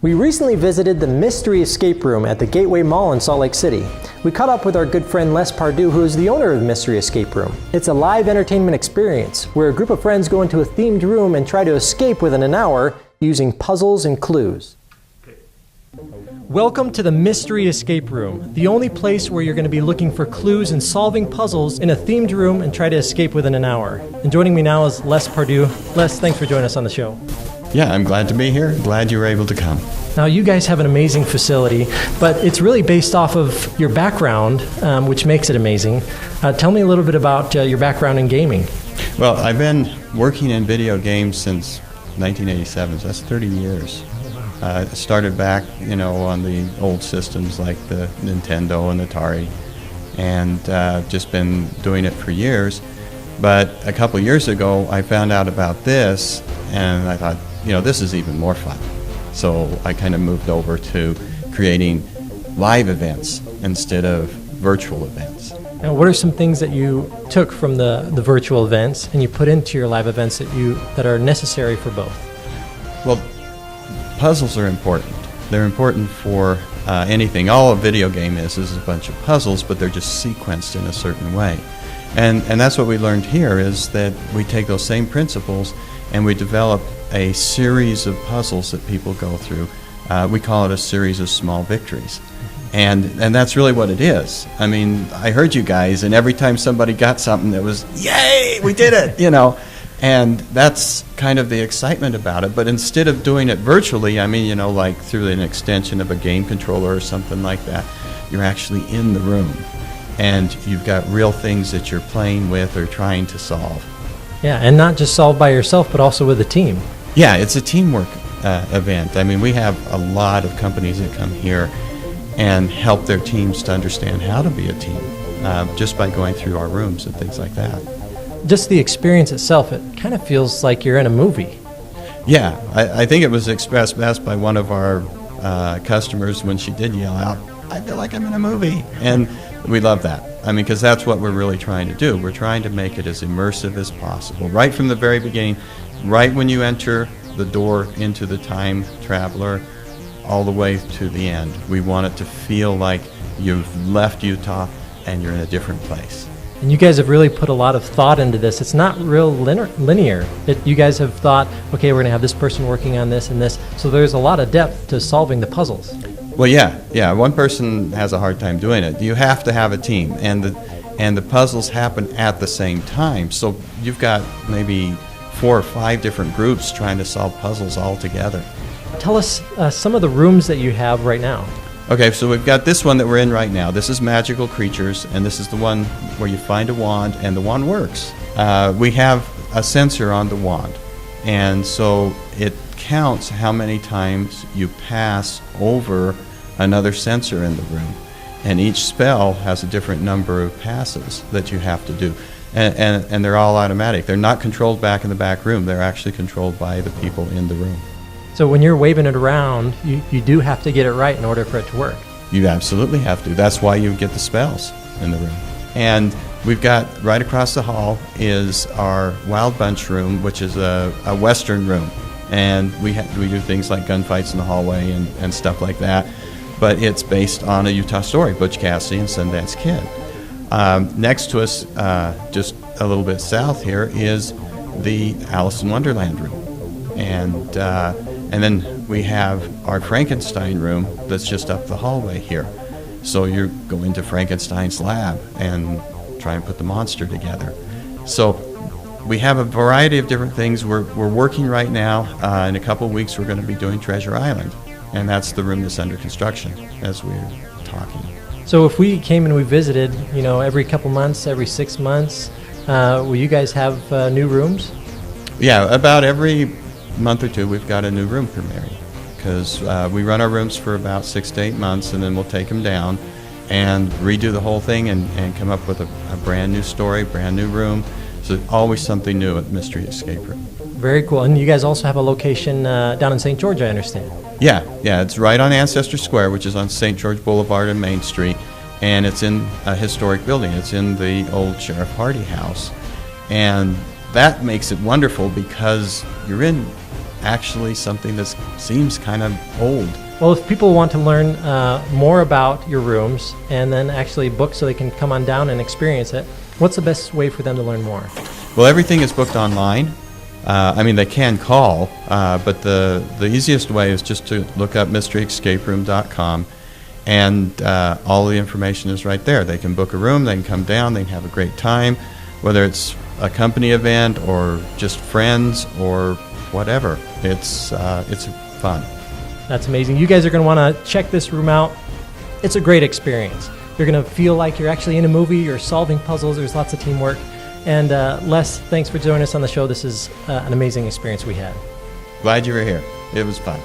We recently visited the Mystery Escape Room at the Gateway Mall in Salt Lake City. We caught up with our good friend Les Pardhu, who is the owner of the Mystery Escape Room. It's a live entertainment experience where a group of friends go into a themed room and try to escape within an hour using puzzles and clues. Welcome to the Mystery Escape Room, the only place where you're going to be looking for clues and solving puzzles in a themed room and try to escape within an hour. And joining me now is Les Pardhu. Les, thanks for joining us on the show. Yeah, I'm glad to be here. Glad you were able to come. Now, you guys have an amazing facility, but it's really based off of your background, which makes it amazing. Tell me a little bit about your background in gaming. Well, I've been working in video games since 1987, so that's 30 years. Started back, on the old systems like the Nintendo and Atari, and just been doing it for years. But a couple years ago, I found out about this, and I thought, this is even more fun. So I kind of moved over to creating live events instead of virtual events. And what are some things that you took from the virtual events and you put into your live events that are necessary for both? Well, puzzles are important. They're important for anything. All a video game is a bunch of puzzles, but they're just sequenced in a certain way. And that's what we learned here, is that we take those same principles and we develop a series of puzzles that people go through. We call it a series of small victories. And that's really what it is. I mean, I heard you guys, and every time somebody got something, it was, yay, we did it, And that's kind of the excitement about it. But instead of doing it virtually, like through an extension of a game controller or something like that, you're actually in the room. And you've got real things that you're playing with or trying to solve. Yeah, and not just solve by yourself, but also with a team. Yeah, it's a teamwork event. We have a lot of companies that come here and help their teams to understand how to be a team, just by going through our rooms and things like that. Just the experience itself, it kind of feels like you're in a movie. Yeah, I think it was expressed best by one of our customers when she did yell out, I feel like I'm in a movie. And we love that. Because that's what we're really trying to do. We're trying to make it as immersive as possible. Right from the very beginning, right when you enter the door into the time traveler, all the way to the end. We want it to feel like you've left Utah and you're in a different place. And you guys have really put a lot of thought into this. It's not real linear. You guys have thought, okay, we're going to have this person working on this and this. So there's a lot of depth to solving the puzzles. Well, yeah. One person has a hard time doing it. You have to have a team, and the puzzles happen at the same time. So you've got maybe 4 or 5 different groups trying to solve puzzles all together. Tell us some of the rooms that you have right now. Okay, so we've got this one that we're in right now. This is Magical Creatures, and this is the one where you find a wand, and the wand works. We have a sensor on the wand, and so it counts how many times you pass over another sensor in the room. And each spell has a different number of passes that you have to do. And they're all automatic. They're not controlled back in the back room. They're actually controlled by the people in the room. So when you're waving it around, you do have to get it right in order for it to work. You absolutely have to. That's why you get the spells in the room. And we've got right across the hall is our Wild Bunch room, which is a Western room. And we do things like gunfights in the hallway and stuff like that. But it's based on a Utah story, Butch Cassidy and Sundance Kid. Next to us, just a little bit south here, is the Alice in Wonderland room. And then we have our Frankenstein room that's just up the hallway here. So you go into Frankenstein's lab and try and put the monster together. So we have a variety of different things. We're working right now. In a couple of weeks, we're going to be doing Treasure Island. And that's the room that's under construction as we're talking. So if we came and we visited, every couple months, every 6 months, will you guys have new rooms? Yeah, about every month or 2, we've got a new room premiering. Because we run our rooms for about 6 to 8 months, and then we'll take them down and redo the whole thing and come up with a brand new story, brand new room. So always something new at Mystery Escape Room. Very cool. And you guys also have a location down in St. George, I understand. Yeah, it's right on Ancestor Square, which is on St. George Boulevard and Main Street, and it's in a historic building. It's in the old Sheriff Hardy house, and that makes it wonderful because you're in actually something that seems kind of old. Well, if people want to learn more about your rooms and then actually book so they can come on down and experience it, what's the best way for them to learn more? Well, everything is booked online. I mean, they can call, but the easiest way is just to look up mysteryescaperoom.com, and all the information is right there. They can book a room, they can come down, they can have a great time, whether it's a company event or just friends or whatever. It's fun. That's amazing. You guys are going to want to check this room out. It's a great experience. You're going to feel like you're actually in a movie, you're solving puzzles, there's lots of teamwork. And Les, thanks for joining us on the show. This is an amazing experience we had. Glad you were here. It was fun.